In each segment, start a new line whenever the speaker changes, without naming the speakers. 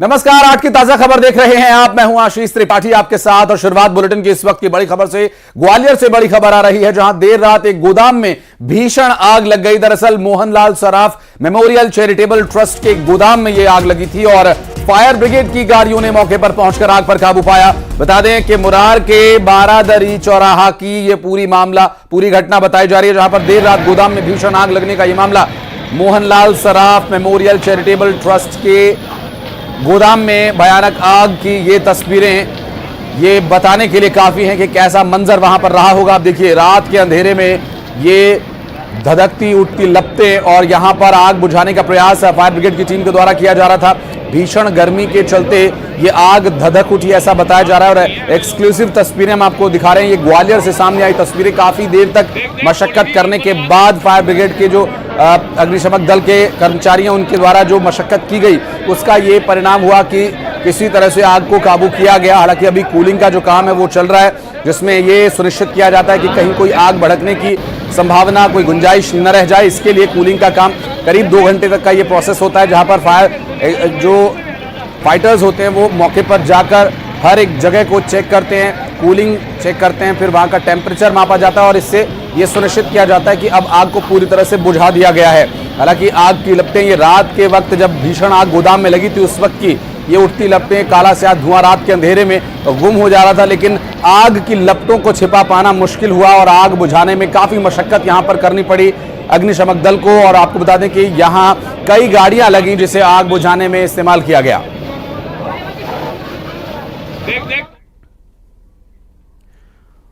नमस्कार, आज की ताजा खबर देख रहे हैं आप। मैं हूं आशीष त्रिपाठी आपके साथ और शुरुआत बुलेटिन की इस वक्त की बड़ी खबर से। ग्वालियर से बड़ी खबर आ रही है, जहां देर रात एक गोदाम में भीषण आग लग गई। दरअसल Mohanlal Saraf memorial charitable trust के गोदाम में यह आग लगी थी और फायर ब्रिगेड की गाड़ियों ने मौके पर पहुंचकर आग पर काबू पाया। बता दें कि मुरार के बारादरी चौराहा की यह पूरी घटना बताई जा रही है, जहां पर देर रात गोदाम में भीषण आग लगने का यह मामला Mohanlal Saraf memorial charitable trust के गोदाम में भयानक आग की ये तस्वीरें ये बताने के लिए काफी हैं कि कैसा मंजर वहां पर रहा होगा। आप देखिए, रात के अंधेरे में ये धधकती उठती लपटें और यहां पर आग बुझाने का प्रयास फायर ब्रिगेड की टीम के द्वारा किया जा रहा था। भीषण गर्मी के चलते ये आग धधक उठी ऐसा बताया जा रहा है और एक्सक्लूसिव तस्वीरें हम आपको दिखा रहे हैं। ये ग्वालियर से सामने आई तस्वीरें। काफी देर तक मशक्कत करने के बाद फायर ब्रिगेड के जो अग्निशमक दल के कर्मचारी हैं उनके द्वारा जो मशक्कत की गई उसका ये परिणाम हुआ कि किसी तरह से आग को काबू किया गया। हालांकि अभी कूलिंग का जो काम है वो चल रहा है, जिसमें ये सुनिश्चित किया जाता है कि कहीं कोई आग भड़कने की संभावना, कोई गुंजाइश न रह जाए। इसके लिए कूलिंग का काम करीब 2 घंटे तक का ये प्रोसेस होता है, जहां पर जो फाइटर्स होते हैं वो मौके पर जाकर हर एक जगह को चेक करते हैं, कूलिंग चेक करते हैं, फिर वहां का टेम्परेचर मापा जाता है और इससे ये सुनिश्चित किया जाता है कि अब आग को पूरी तरह से बुझा दिया गया है। हालांकि आग की लपटें ये रात के वक्त जब भीषण आग गोदाम में लगी थी उस वक्त की ये उठती लपटें, काला स्याह धुआं रात के अंधेरे में गुम हो जा रहा था, लेकिन आग की लपटों को छिपा पाना मुश्किल हुआ और आग बुझाने में काफी मशक्कत यहां पर करनी पड़ी अग्निशमक दल को। और आपको बता दें कि यहां कई गाड़ियां लगी जिसे आग बुझाने में इस्तेमाल किया गया।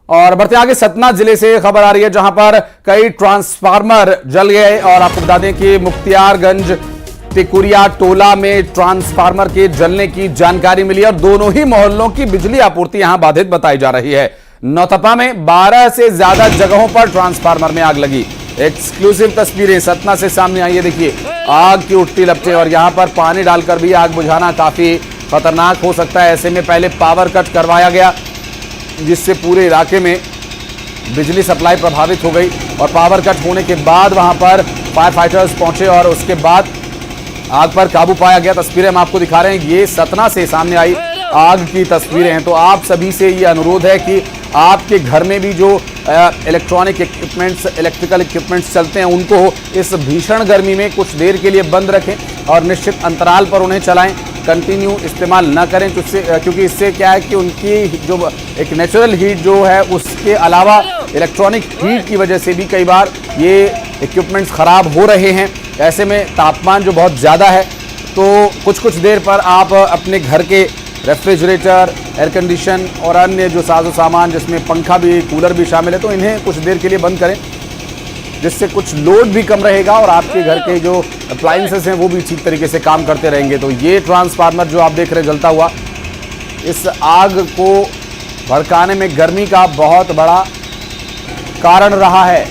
और बढ़ते आगे, सतना जिले से खबर आ रही है, जहां पर कई ट्रांसफार्मर जल गए और आपको बता दें कि मुख्तियारगंज टिकुरिया टोला में ट्रांसफार्मर के जलने की जानकारी मिली और दोनों ही मोहल्लों की बिजली आपूर्ति यहां बाधित बताई जा रही है। नौतपा में 12 से ज्यादा जगहों पर ट्रांसफार्मर में आग लगी। एक्सक्लूसिव तस्वीरें सतना से सामने आई है। देखिए, आग की उठती लपटें और यहां पर पानी डालकर भी आग बुझाना काफी खतरनाक हो सकता है। ऐसे में पहले पावर कट करवाया गया, जिससे पूरे इलाके में बिजली सप्लाई प्रभावित हो गई और पावर कट होने के बाद वहां पर फायर फाइटर्स पहुंचे और उसके बाद आग पर काबू पाया गया। तस्वीरें हम आपको दिखा रहे हैं, ये सतना से सामने आई आग की तस्वीरें हैं। तो आप सभी से ये अनुरोध है कि आपके घर में भी जो इलेक्ट्रॉनिक इक्विपमेंट्स, इलेक्ट्रिकल इक्विपमेंट्स चलते हैं उनको इस भीषण गर्मी में कुछ देर के लिए बंद रखें और निश्चित अंतराल पर उन्हें चलाएं, कंटिन्यू इस्तेमाल न करें, क्योंकि इससे क्या है कि उनकी जो एक नेचुरल हीट जो है उसके अलावा इलेक्ट्रॉनिक हीट की वजह से भी कई बार ये इक्विपमेंट्स ख़राब हो रहे हैं। ऐसे में तापमान जो बहुत ज़्यादा है तो कुछ देर पर आप अपने घर के रेफ्रिजरेटर, एयर कंडीशन और अन्य जो साजो सामान जिसमें पंखा भी, कूलर भी शामिल है, तो इन्हें कुछ देर के लिए बंद करें, जिससे कुछ लोड भी कम रहेगा और आपके घर के जो अप्लायंसेस हैं वो भी ठीक तरीके से काम करते रहेंगे। तो ये ट्रांसफार्मर जो आप देख रहे हैं जलता हुआ, इस आग को भड़काने में गर्मी का बहुत बड़ा कारण रहा है।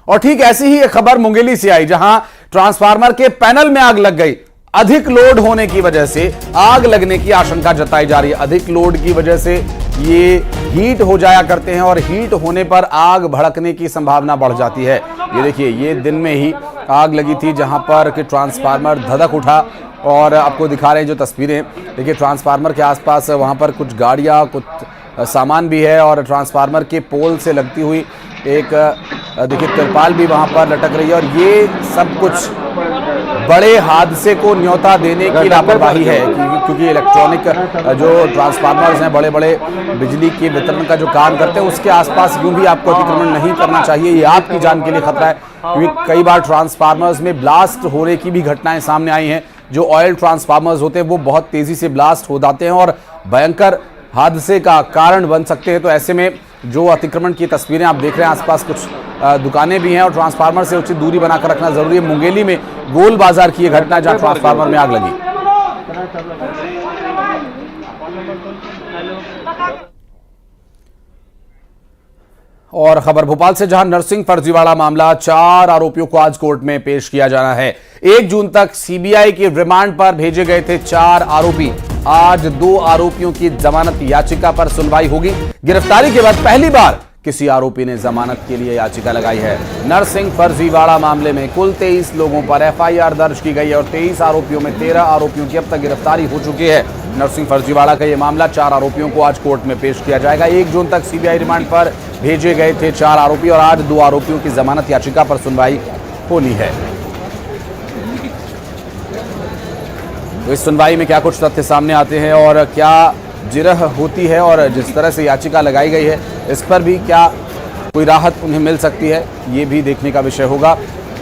और ठीक ऐसी ही एक खबर मुंगेली से आई, जहां ट्रांसफार्मर के पैनल में आग लग गई। अधिक लोड होने की वजह से आग लगने की आशंका जताई जा रही है। अधिक लोड की वजह से ये हीट हो जाया करते हैं और हीट होने पर आग भड़कने की संभावना बढ़ जाती है। ये देखिए, ये दिन में ही आग लगी थी जहां पर कि ट्रांसफार्मर धधक उठा और आपको दिखा रहे हैं जो तस्वीरें। देखिए, ट्रांसफार्मर के आसपास वहां पर कुछ गाड़ियां, कुछ सामान भी है और ट्रांसफार्मर के पोल से लगती हुई एक देखिए तिरपाल भी वहां पर लटक रही है। और ये सब कुछ बड़े हादसे को न्योता देने की लापरवाही है, क्योंकि इलेक्ट्रॉनिक जो ट्रांसफार्मर्स हैं, बड़े बड़े बिजली के वितरण का जो काम करते हैं, उसके आसपास यूं भी आपको अतिक्रमण नहीं करना चाहिए। ये आपकी जान के लिए खतरा है, क्योंकि कई बार ट्रांसफार्मर्स में ब्लास्ट होने की भी घटनाएं सामने आई हैं। जो ऑयल ट्रांसफार्मर्स होते हैं वो बहुत तेजी से ब्लास्ट हो जाते हैं और भयंकर हादसे का कारण बन सकते हैं। तो ऐसे में जो अतिक्रमण की तस्वीरें आप देख रहे हैं, आसपास कुछ दुकानें भी हैं और ट्रांसफार्मर से उचित दूरी बनाकर रखना जरूरी है। मुंगेली में गोल बाजार की यह घटना, जहां ट्रांसफार्मर में आग लगी। और खबर भोपाल से, जहां नरसिंह फर्जीवाड़ा मामला, 4 आरोपियों को आज कोर्ट में पेश किया जाना है। 1 जून तक सीबीआई के रिमांड पर भेजे गए थे 4 आरोपी। आज 2 आरोपियों की जमानत याचिका पर सुनवाई होगी। गिरफ्तारी के बाद पहली बार किसी आरोपी ने जमानत के लिए याचिका लगाई है। नरसिंह फर्जीवाड़ा मामले में कुल 23 लोगों पर एफआईआर दर्ज की गई है और 23 आरोपियों में 13 आरोपियों की अब तक गिरफ्तारी हो चुकी है। नरसिंह फर्जीवाड़ा का यह मामला 4 आरोपियों को आज कोर्ट में पेश किया जाएगा। 1 जून तक सीबीआई रिमांड पर भेजे गए थे 4 आरोपी और आज 2 आरोपियों की जमानत याचिका पर सुनवाई होनी है। तो इस सुनवाई में क्या कुछ तथ्य सामने आते हैं और क्या जिरह होती है और जिस तरह से याचिका लगाई गई है इस पर भी क्या कोई राहत उन्हें मिल सकती है, ये भी देखने का विषय होगा।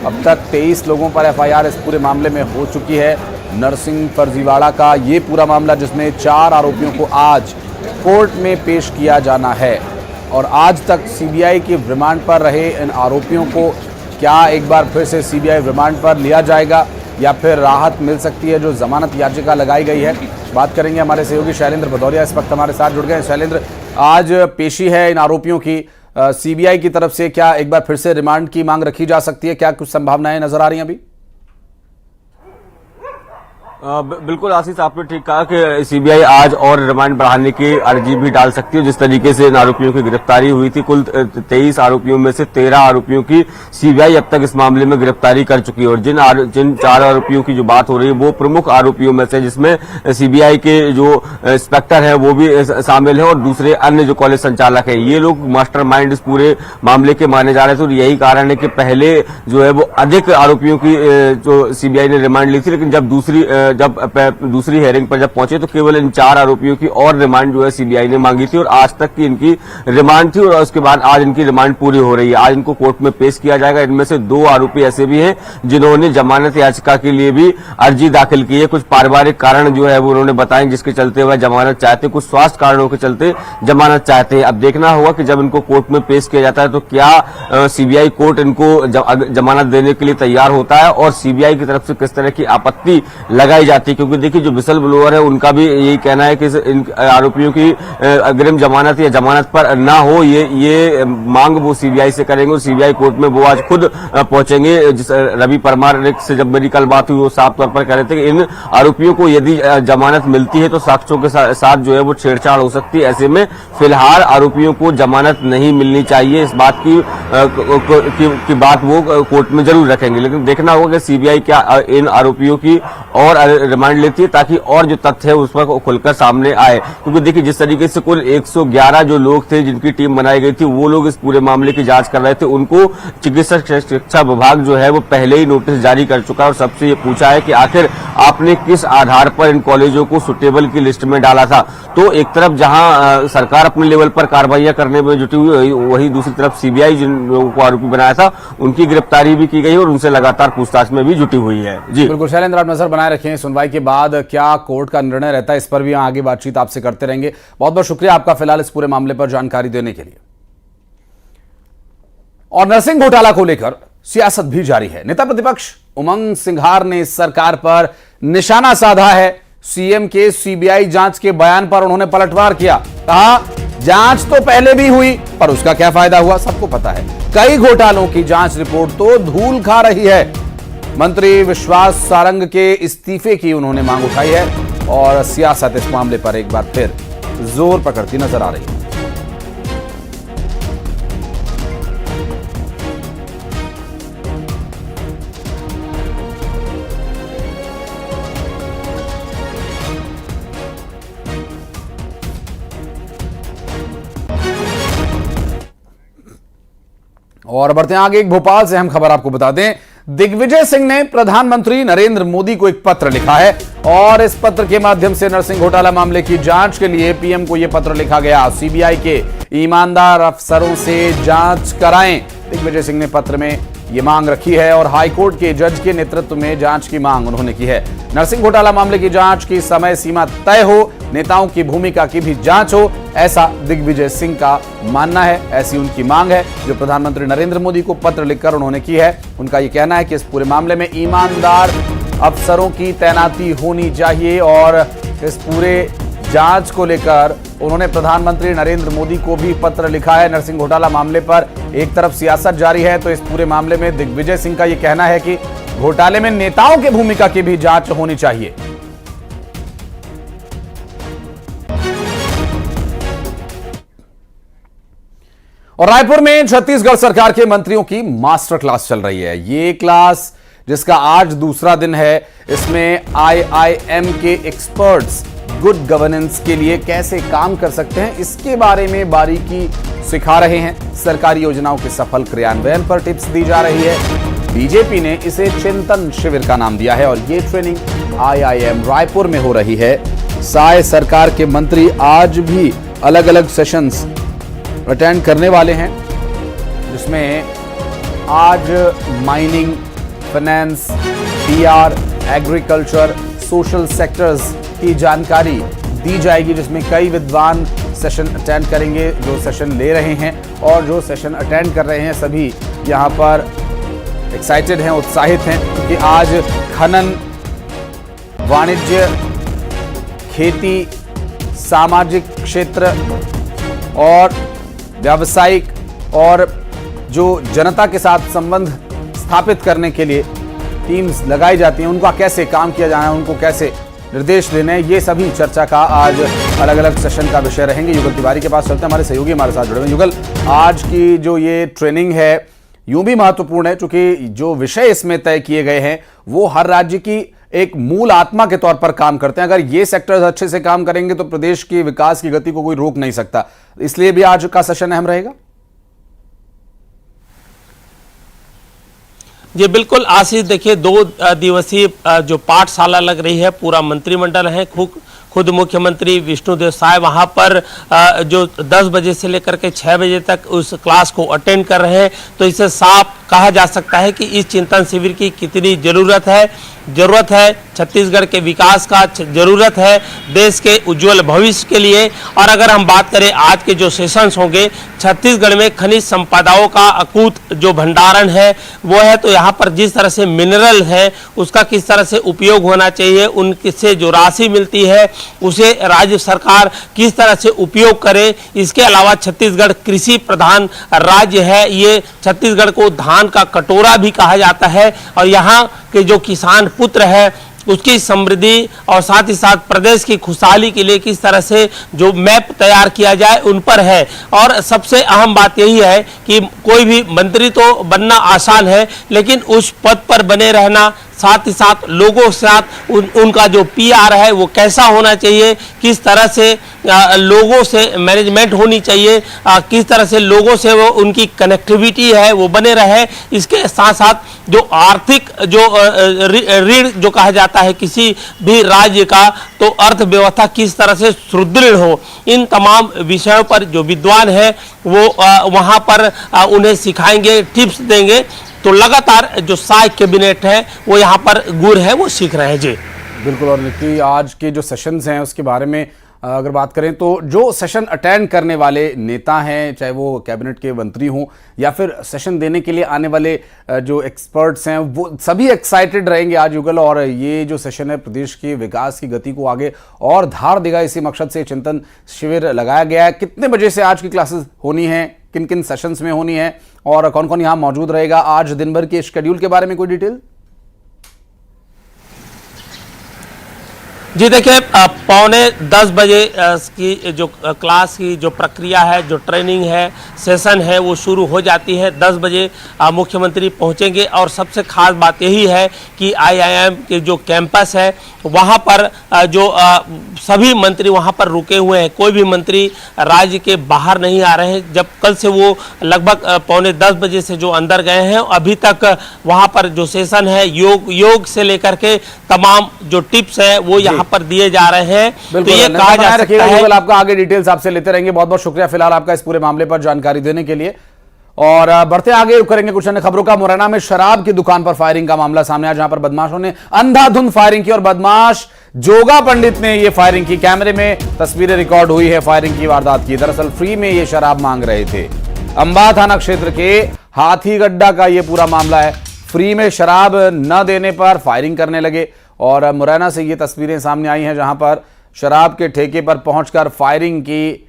अब तक 23 लोगों पर एफआईआर इस पूरे मामले में हो चुकी है। नरसिंह फर्जीवाड़ा का ये पूरा मामला जिसमें 4 आरोपियों को आज कोर्ट में पेश किया जाना है और आज तक सीबीआई के रिमांड पर रहे इन आरोपियों को क्या एक बार फिर से सीबीआई रिमांड पर लिया जाएगा या फिर राहत मिल सकती है जो जमानत याचिका लगाई गई है। बात करेंगे हमारे सहयोगी शैलेंद्र भदौरिया इस वक्त हमारे साथ जुड़ गए हैं। शैलेंद्र, आज पेशी है इन आरोपियों की, सीबीआई की तरफ से क्या एक बार फिर से रिमांड की मांग रखी जा सकती है? क्या कुछ संभावनाएं नजर आ रही हैं अभी?
बिल्कुल आशीष, आपने ठीक कहा कि सीबीआई आज और रिमांड बढ़ाने की अर्जी भी डाल सकती है। जिस तरीके से इन आरोपियों की गिरफ्तारी हुई थी, कुल 23 आरोपियों में से 13 आरोपियों की सीबीआई अब तक इस मामले में गिरफ्तारी कर चुकी है और जिन 4 आरोपियों की जो बात हो रही है वो प्रमुख आरोपियों में से, जिसमें सीबीआई के जो इंस्पेक्टर है वो भी शामिल है और दूसरे अन्य जो कॉलेज संचालक है, ये लोग मास्टरमाइंड इस पूरे मामले के माने जा रहे थे। और यही कारण है कि पहले जो है वो अधिक आरोपियों की जो सीबीआई ने रिमांड ली थी, लेकिन जब दूसरी हेयरिंग पर जब पहुंचे तो केवल इन 4 आरोपियों की और रिमांड जो है सीबीआई ने मांगी थी और आज तक की इनकी रिमांड थी और उसके बाद आज इनकी रिमांड पूरी हो रही है। आज इनको कोर्ट में पेश किया जाएगा। इनमें से 2 आरोपी ऐसे भी हैं जिन्होंने जमानत याचिका के लिए भी अर्जी दाखिल की है। कुछ पारिवारिक कारण जो है वो उन्होंने बताए जिसके चलते हुए जमानत चाहते, कुछ स्वास्थ्य कारणों के चलते जमानत चाहते हैं। अब देखना होगा कि जब इनको कोर्ट में पेश किया जाता है तो क्या सीबीआई कोर्ट इनको जमानत देने के लिए तैयार होता है और सीबीआई की तरफ से किस तरह की आपत्ति लगाई जाती है। क्योंकि देखिए जो विसल ब्लोअर है उनका भी यही कहना है कि इन आरोपियों की अग्रिम जमानत या जमानत पर ना हो, ये मांग वो सीबीआई से करेंगे और सीबीआई कोर्ट में वो आज खुद पहुंचेंगे। रवि परमार से जब मेरी कल बात हुई वो साफ तौर पर कह रहे थे कि इन आरोपियों को यदि जमानत मिलती है तो साक्ष्यों के साथ जो है वो छेड़छाड़ हो सकती है। ऐसे में फिलहाल आरोपियों को जमानत नहीं मिलनी चाहिए, इस बात की बात वो कोर्ट में जरूर रखेंगे। लेकिन देखना होगा कि सीबीआई क्या इन आरोपियों की और रिमांड लेती है ताकि और जो तथ्य है उस पर खुलकर सामने आए। क्योंकि देखिए जिस तरीके से कुल 111 जो लोग थे जिनकी टीम बनाई गई थी वो लोग इस पूरे मामले की जांच कर रहे थे, उनको चिकित्सक शिक्षा विभाग जो है वो पहले ही नोटिस जारी कर चुका है और सबसे ये पूछा है कि आखिर आपने किस आधार पर इन कॉलेजों को सुटेबल की लिस्ट में डाला था। तो एक तरफ जहां सरकार अपने लेवल पर कार्रवाइयां करने में जुटी हुई, वही दूसरी तरफ सीबीआई जिन लोगों को आरोपी बनाया था उनकी गिरफ्तारी भी की गई और उनसे लगातार पूछताछ में भी जुटी हुई है। जी
बिल्कुल शैलेंद्र, आप नजर बनाए रखें। सुनवाई के बाद क्या कोर्ट का निर्णय रहता है इस पर भी आगे बातचीत आपसे करते रहेंगे। बहुत बहुत शुक्रिया आपका फिलहाल इस पूरे मामले पर जानकारी देने के लिए। और नरसिंह घोटाला को लेकर सियासत भी जारी है। नेता प्रतिपक्ष उमंग सिंघार ने सरकार पर निशाना साधा है। सीएम के सीबीआई जांच के बयान पर उन्होंने पलटवार किया, कहा जांच तो पहले भी हुई पर उसका क्या फायदा हुआ, सबको पता है। कई घोटालों की जांच रिपोर्ट तो धूल खा रही है। मंत्री विश्वास सारंग के इस्तीफे की उन्होंने मांग उठाई है और सियासत इस मामले पर एक बार फिर जोर पकड़ती नजर आ रही है। और बढ़ते हैं आगे, एक भोपाल से अहम खबर आपको बता दें। दिग्विजय सिंह ने प्रधानमंत्री नरेंद्र मोदी को एक पत्र लिखा है और इस पत्र के माध्यम से नरसिंह घोटाला मामले की जांच के लिए पीएम को यह पत्र लिखा गया। सीबीआई के ईमानदार अफसरों से जांच कराएं, दिग्विजय सिंह ने पत्र में यह मांग रखी है और हाईकोर्ट के जज के नेतृत्व में जांच की मांग उन्होंने की है। नरसिंह घोटाला मामले की जांच की समय सीमा तय हो, नेताओं की भूमिका की भी जांच हो, ऐसा दिग्विजय सिंह का मानना है। ऐसी उनकी मांग है जो प्रधानमंत्री नरेंद्र मोदी को पत्र लिखकर उन्होंने की है। उनका यह कहना है कि इस पूरे मामले में ईमानदार अफसरों की तैनाती होनी चाहिए और इस पूरे जांच को लेकर उन्होंने प्रधानमंत्री नरेंद्र मोदी को भी पत्र लिखा है। नरसिंह घोटाला मामले पर एक तरफ सियासत जारी है तो इस पूरे मामले में दिग्विजय सिंह का यह कहना है कि घोटाले में नेताओं की भूमिका की भी जांच होनी चाहिए। और रायपुर में छत्तीसगढ़ सरकार के मंत्रियों की मास्टर क्लास चल रही है। ये क्लास जिसका आज दूसरा दिन है, इसमें आईआईएम के एक्सपर्ट्स गुड गवर्नेंस के लिए कैसे काम कर सकते हैं इसके बारे में बारीकी सिखा रहे हैं। सरकारी योजनाओं के सफल क्रियान्वयन पर टिप्स दी जा रही है। बीजेपी ने इसे चिंतन शिविर का नाम दिया है और ये ट्रेनिंग आईआईएम रायपुर में हो रही है। साय सरकार के मंत्री आज भी अलग अलग सेशंस अटेंड करने वाले हैं, जिसमें आज mining, finance, PR, agriculture, social sectors की जानकारी दी जाएगी, जिसमें कई विद्वान सेशन अटेंड करेंगे। जो सेशन ले रहे हैं और जो सेशन अटेंड कर रहे हैं सभी यहां पर एक्साइटेड हैं, उत्साहित हैं, क्योंकि आज खनन, वाणिज्य, खेती, सामाजिक क्षेत्र और व्यावसायिक और जो जनता के साथ संबंध स्थापित करने के लिए टीम्स लगाई जाती हैं, उनका कैसे काम किया जाना है, उनको कैसे निर्देश देने हैं, ये सभी चर्चा का आज अलग अलग सेशन का विषय रहेंगे। युगल तिवारी के पास चलते हैं, हमारे सहयोगी हमारे साथ जुड़े हुए। युगल, आज की जो ये ट्रेनिंग है यूं भी महत्वपूर्ण है क्योंकि जो विषय इसमें तय किए गए हैं वो हर राज्य की एक मूल आत्मा के तौर पर काम करते हैं। अगर ये सेक्टर्स अच्छे से काम करेंगे तो प्रदेश के विकास की गति को कोई रोक नहीं सकता, इसलिए भी आज का सेशन अहम रहेगा।
जी बिल्कुल आशीष, देखिए 2 दिवसीय जो पाठशाला लग रही है, पूरा मंत्रिमंडल है, खुद मुख्यमंत्री विष्णुदेव साय वहां पर जो 10 बजे से लेकर के 6 बजे तक उस क्लास को अटेंड कर रहे हैं। तो इसे साफ कहा जा सकता है कि इस चिंतन शिविर की कितनी जरूरत है छत्तीसगढ़ के विकास का, जरूरत है देश के उज्जवल भविष्य के लिए। और अगर हम बात करें आज के जो सेशंस होंगे, छत्तीसगढ़ में खनिज संपदाओं का अकूत जो भंडारण है वो है, तो यहाँ पर जिस तरह से मिनरल है उसका किस तरह से उपयोग होना चाहिए, उनसे जो राशि मिलती है उसे राज्य सरकार किस तरह से उपयोग करे। इसके अलावा छत्तीसगढ़ कृषि प्रधान राज्य है, ये छत्तीसगढ़ को धान का कटोरा भी कहा जाता है और यहाँ के जो किसान पुत्र है उसकी समृद्धि और साथ ही साथ प्रदेश की खुशहाली के लिए किस तरह से जो मैप तैयार किया जाए उन पर है। और सबसे अहम बात यही है कि कोई भी मंत्री तो बनना आसान है, लेकिन उस पद पर बने रहना, साथ ही साथ लोगों के साथ उनका जो पीआर है वो कैसा होना चाहिए, किस तरह से लोगों से मैनेजमेंट होनी चाहिए, किस तरह से लोगों से वो उनकी कनेक्टिविटी है वो बने रहे। इसके साथ साथ जो आर्थिक जो ऋण जो कहा जाता है किसी भी राज्य का, तो अर्थव्यवस्था किस तरह से सुदृढ़ हो, इन तमाम विषयों पर जो विद्वान है वो वहाँ पर उन्हें सिखाएंगे, टिप्स देंगे। तो लगातार जो साय कैबिनेट है वो यहाँ पर गुर है वो सीख रहे हैं। जी
बिल्कुल। और निकी, आज के जो सेशंस हैं उसके बारे में अगर बात करें तो जो सेशन अटेंड करने वाले नेता हैं, चाहे वो कैबिनेट के मंत्री हों या फिर सेशन देने के लिए आने वाले जो एक्सपर्ट्स हैं, वो सभी एक्साइटेड रहेंगे आज युगल। और ये जो सेशन है प्रदेश के विकास की गति को आगे और धार देगा, इसी मकसद से चिंतन शिविर लगाया गया है। कितने बजे से आज की क्लासेस होनी है, किन किन सेशंस में होनी है और कौन कौन यहां मौजूद रहेगा, आज दिन भर के शेड्यूल के बारे में कोई डिटेल?
जी देखिए, 9:45 बजे की जो क्लास की जो प्रक्रिया है, जो ट्रेनिंग है, सेशन है वो शुरू हो जाती है। 10 बजे मुख्यमंत्री पहुंचेंगे और सबसे खास बात यही है कि आईआईएम के जो कैंपस है वहां पर जो सभी मंत्री वहां पर रुके हुए हैं, कोई भी मंत्री राज्य के बाहर नहीं आ रहे हैं। जब कल से वो लगभग 9:45 बजे से जो अंदर गए हैं, अभी तक वहां पर जो सेशन है योग से लेकर के तमाम जो टिप्स है वो यहाँ पर दिए जा रहे हैं। तो ये कहा जा सकता है,
आपका आगे डिटेल्स आपसे लेते रहेंगे। बहुत बहुत शुक्रिया फिलहाल आपका इस पूरे मामले पर जानकारी देने के लिए। और बढ़ते आगे करेंगे कुछ अन्य खबरों का। मुरैना में शराब की दुकान पर फायरिंग का मामला सामने आया, जहां पर बदमाशों ने अंधाधुंध फायरिंग की और बदमाश जोगा पंडित ने यह फायरिंग की। कैमरे में तस्वीरें रिकॉर्ड हुई है फायरिंग की वारदात की। दरअसल फ्री में ये शराब मांग रहे थे। अंबा थाना क्षेत्र के हाथीगड्ढा का यह पूरा मामला है। फ्री में शराब न देने पर फायरिंग करने लगे और मुरैना से ये तस्वीरें सामने आई हैं, जहां पर शराब के ठेके पर पहुंचकर फायरिंग की।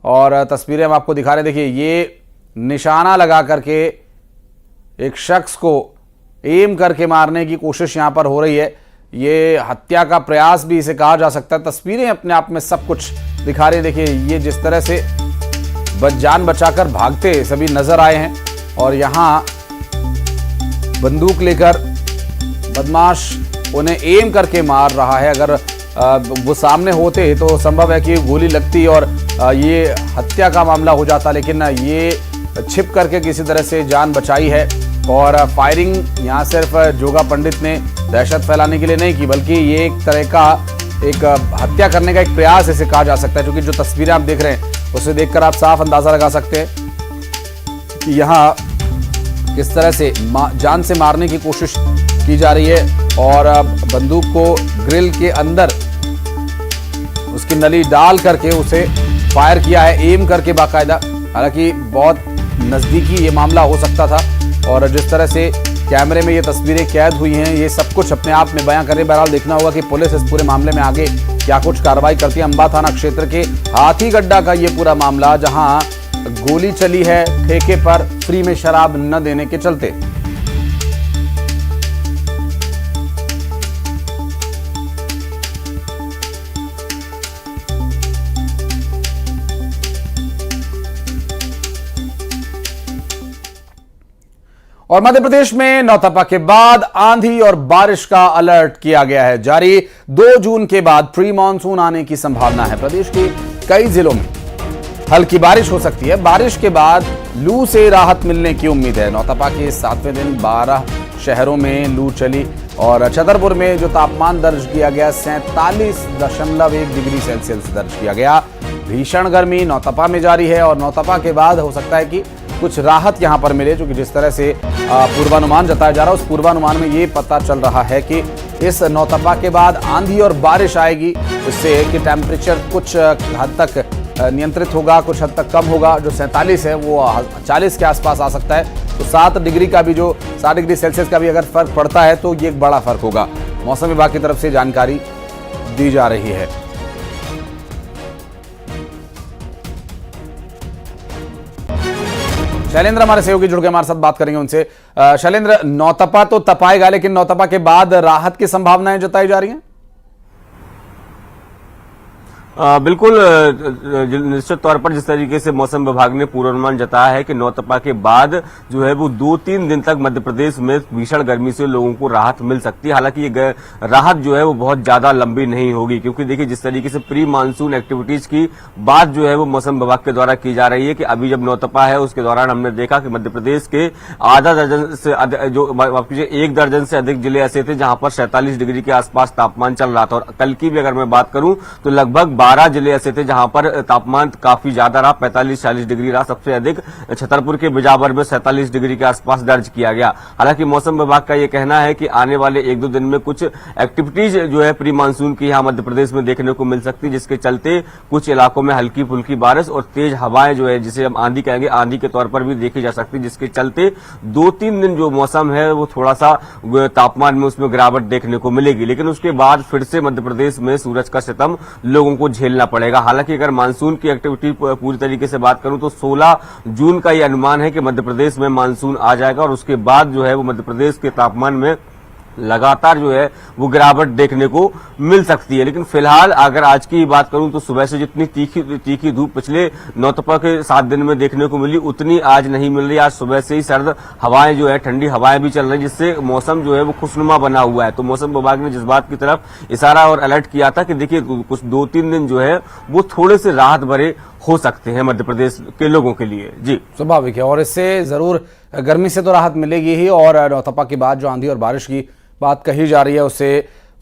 और तस्वीरें हम आपको दिखा रहे, देखिए ये निशाना लगा करके एक शख्स को एम करके मारने की कोशिश यहां पर हो रही है। ये हत्या का प्रयास भी इसे कहा जा सकता है। तस्वीरें अपने आप में सब कुछ दिखा रही है। देखिए ये जिस तरह से जान बचाकर भागते सभी नजर आए हैं और यहां बंदूक लेकर बदमाश उन्हें एम करके मार रहा है। अगर वो सामने होते तो संभव है कि गोली लगती और ये हत्या का मामला हो जाता, लेकिन ये छिप करके किसी तरह से जान बचाई है। और फायरिंग यहाँ सिर्फ जोगा पंडित ने दहशत फैलाने के लिए नहीं की, बल्कि ये एक तरह का एक हत्या करने का एक प्रयास इसे कहा जा सकता है, क्योंकि जो तस्वीरें आप देख रहे हैं उसे देखकर आप साफ अंदाजा लगा सकते हैं कि यहाँ किस तरह से जान से मारने की कोशिश की जा रही है और बंदूक को ग्रिल के अंदर उसकी नली डाल करके उसे फायर किया है, एम करके बाकायदा। हालांकि बहुत नजदीकी ये मामला हो सकता था और जिस तरह से कैमरे में ये तस्वीरें कैद हुई हैं, ये सब कुछ अपने आप में बयां करे। बहरहाल देखना होगा कि पुलिस इस पूरे मामले में आगे क्या कुछ कार्रवाई करती है। अंबा थाना क्षेत्र के हाथीगड्ढा का ये पूरा मामला, जहां गोली चली है ठेके पर फ्री में शराब न देने के चलते। और मध्य प्रदेश में नौतपा के बाद आंधी और बारिश का अलर्ट किया गया है जारी। 2 जून के बाद प्री मानसून आने की संभावना है। प्रदेश के कई जिलों में हल्की बारिश हो सकती है। बारिश के बाद लू से राहत मिलने की उम्मीद है। नौतपा के 7वें दिन 12 शहरों में लू चली और छतरपुर में जो तापमान दर्ज किया गया 47.1 डिग्री सेल्सियस दर्ज किया गया। भीषण गर्मी नौतपा में जारी है और नौतपा के बाद हो सकता है कि कुछ राहत यहां पर मिले, क्योंकि जिस तरह से पूर्वानुमान जताया जा रहा है उस पूर्वानुमान में ये पता चल रहा है कि इस नौतपा के बाद आंधी और बारिश आएगी, जिससे कि टेम्परेचर कुछ हद तक नियंत्रित होगा, कुछ हद तक कम होगा। जो 47 है वो 40 के आसपास आ सकता है। तो 7 डिग्री का भी, जो 7 डिग्री सेल्सियस का भी अगर फर्क पड़ता है तो ये एक बड़ा फर्क होगा। मौसम विभाग की तरफ से जानकारी दी जा रही है। शैलेंद्र हमारे सहयोगी जुड़ के हमारे साथ बात करेंगे उनसे। शैलेंद्र, नौतपा तो तपाएगा, लेकिन नौतपा के बाद राहत की संभावनाएं जताई जा रही हैं?
बिल्कुल निश्चित तौर पर जिस तरीके से मौसम विभाग ने पूर्वानुमान जताया है कि नौतपा के बाद जो है वो 2-3 दिन तक मध्य प्रदेश में भीषण गर्मी से लोगों को राहत मिल सकती है। हालांकि ये राहत जो है वो बहुत ज्यादा लंबी नहीं होगी, क्योंकि देखिए जिस तरीके से प्री मानसून एक्टिविटीज की बात जो है वो मौसम विभाग के द्वारा की जा रही है कि अभी जब नौतपा है उसके दौरान हमने देखा कि मध्य प्रदेश के आधा दर्जन से जो 1 दर्जन से अधिक जिले ऐसे थे जहां पर 47 डिग्री के आसपास तापमान चल रहा था। और कल की भी अगर मैं बात करूं तो लगभग 12 जिले ऐसे थे जहां पर तापमान काफी ज्यादा रहा, 45-40 डिग्री रहा। सबसे अधिक छतरपुर के बिजावर में 47 डिग्री के आसपास दर्ज किया गया। हालांकि मौसम विभाग का यह कहना है कि आने वाले 1-2 दिन में कुछ एक्टिविटीज जो है प्री मानसून की यहां मध्य प्रदेश में देखने को मिल सकती, जिसके चलते कुछ इलाकों में हल्की फुल्की बारिश और तेज हवाएं जो है, जिसे हम आंधी कहेंगे, आंधी के तौर पर भी देखी जा सकती, जिसके चलते 2-3 दिन जो मौसम है वो थोड़ा सा तापमान में उसमें गिरावट देखने को मिलेगी। लेकिन उसके बाद फिर से मध्य प्रदेश में सूरज का सितम लोगों को झेलना पड़ेगा। हालांकि अगर मानसून की एक्टिविटी पूरी तरीके से बात करूं तो 16 जून का यह अनुमान है कि मध्य प्रदेश में मानसून आ जाएगा और उसके बाद जो है वो मध्य प्रदेश के तापमान में लगातार जो है वो गिरावट देखने को मिल सकती है। लेकिन फिलहाल अगर आज की बात करूं तो सुबह से जितनी तीखी धूप पिछले नौतपा के 7 दिन में देखने को मिली उतनी आज नहीं मिल रही। आज सुबह से ही सर्द हवाएं जो है, ठंडी हवाएं भी चल रही, जिससे मौसम जो है वो खुशनुमा बना हुआ है। तो मौसम विभाग ने जिस बात की तरफ इशारा और अलर्ट किया था कि देखिए कुछ 2-3 दिन जो है वो थोड़े से राहत भरे हो सकते हैं मध्य प्रदेश के लोगों के लिए। जी
स्वाभाविक है, और इससे जरूर गर्मी से तो राहत मिलेगी ही, और नौतपा के बाद जो आंधी और बारिश की बात कही जा रही है उससे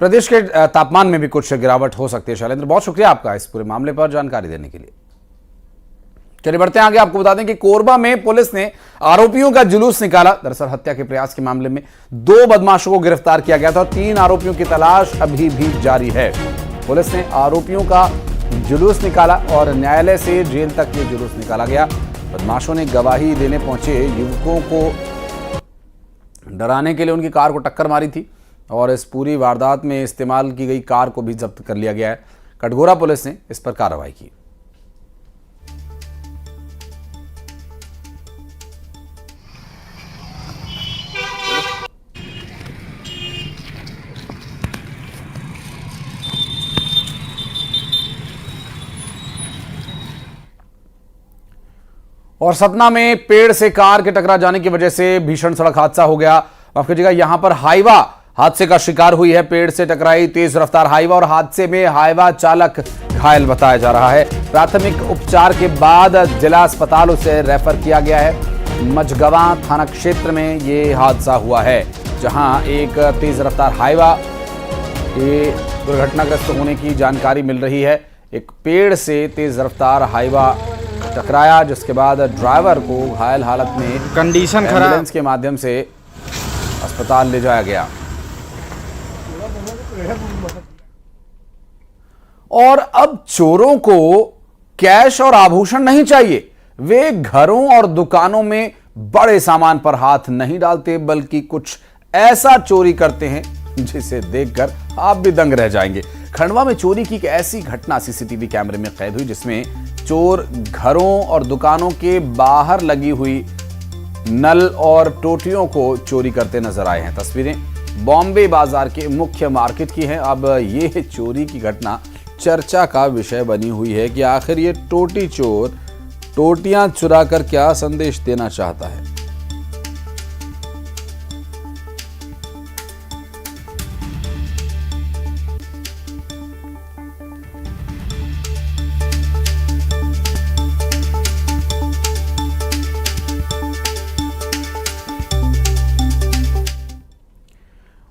प्रदेश के तापमान में भी कुछ गिरावट हो सकती है। शैलेंद्र, बहुत शुक्रिया आपका इस पूरे मामले पर जानकारी देने के लिए। चलिए बढ़ते हैं आगे। आपको बता दें कि कोरबा में पुलिस ने आरोपियों का जुलूस निकाला। दरअसल हत्या के प्रयास के मामले में 2 बदमाशों को गिरफ्तार किया गया था और 3 आरोपियों की तलाश अभी भी जारी है। पुलिस ने आरोपियों का जुलूस निकाला और न्यायालय से जेल तक ये जुलूस निकाला गया। बदमाशों ने गवाही देने पहुंचे युवकों को डराने के लिए उनकी कार को टक्कर मारी थी और इस पूरी वारदात में इस्तेमाल की गई कार को भी जब्त कर लिया गया है। कटघोरा पुलिस ने इस पर कार्रवाई की। और सतना में पेड़ से कार के टकरा जाने की वजह से भीषण सड़क हादसा हो गया। माफ कीजिएगा, यहां पर हाईवा हादसे का शिकार हुई है। पेड़ से टकराई तेज रफ्तार हाईवा और हादसे में हाईवा चालक घायल बताया जा रहा है। प्राथमिक उपचार के बाद जिला अस्पताल उसे रेफर किया गया है। मझगवा थाना क्षेत्र में यह हादसा हुआ है, जहां एक तेज रफ्तार हाईवा ये दुर्घटनाग्रस्त होने की जानकारी मिल रही है। एक पेड़ से तेज रफ्तार हाईवा टकराया, जिसके बाद ड्राइवर को घायल हालत में
कंडीशन खराब
एम्बुलेंस के माध्यम से अस्पताल ले जाया गया। और अब चोरों को कैश और आभूषण नहीं चाहिए। वे घरों और दुकानों में बड़े सामान पर हाथ नहीं डालते, बल्कि कुछ ऐसा चोरी करते हैं जिसे देखकर आप भी दंग रह जाएंगे। खंडवा में चोरी की एक ऐसी घटना सीसीटीवी कैमरे में कैद हुई, जिसमें चोर घरों और दुकानों के बाहर लगी हुई नल और टोटियों को चोरी करते नजर आए हैं। तस्वीरें बॉम्बे बाजार के मुख्य मार्केट की हैं। अब ये चोरी की घटना चर्चा का विषय बनी हुई है कि आखिर ये टोटी चोर टोटियां चुराकर क्या संदेश देना चाहता है।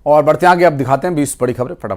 और बढ़ते आगे, अब दिखाते हैं 20 बड़ी खबरें फटाफट।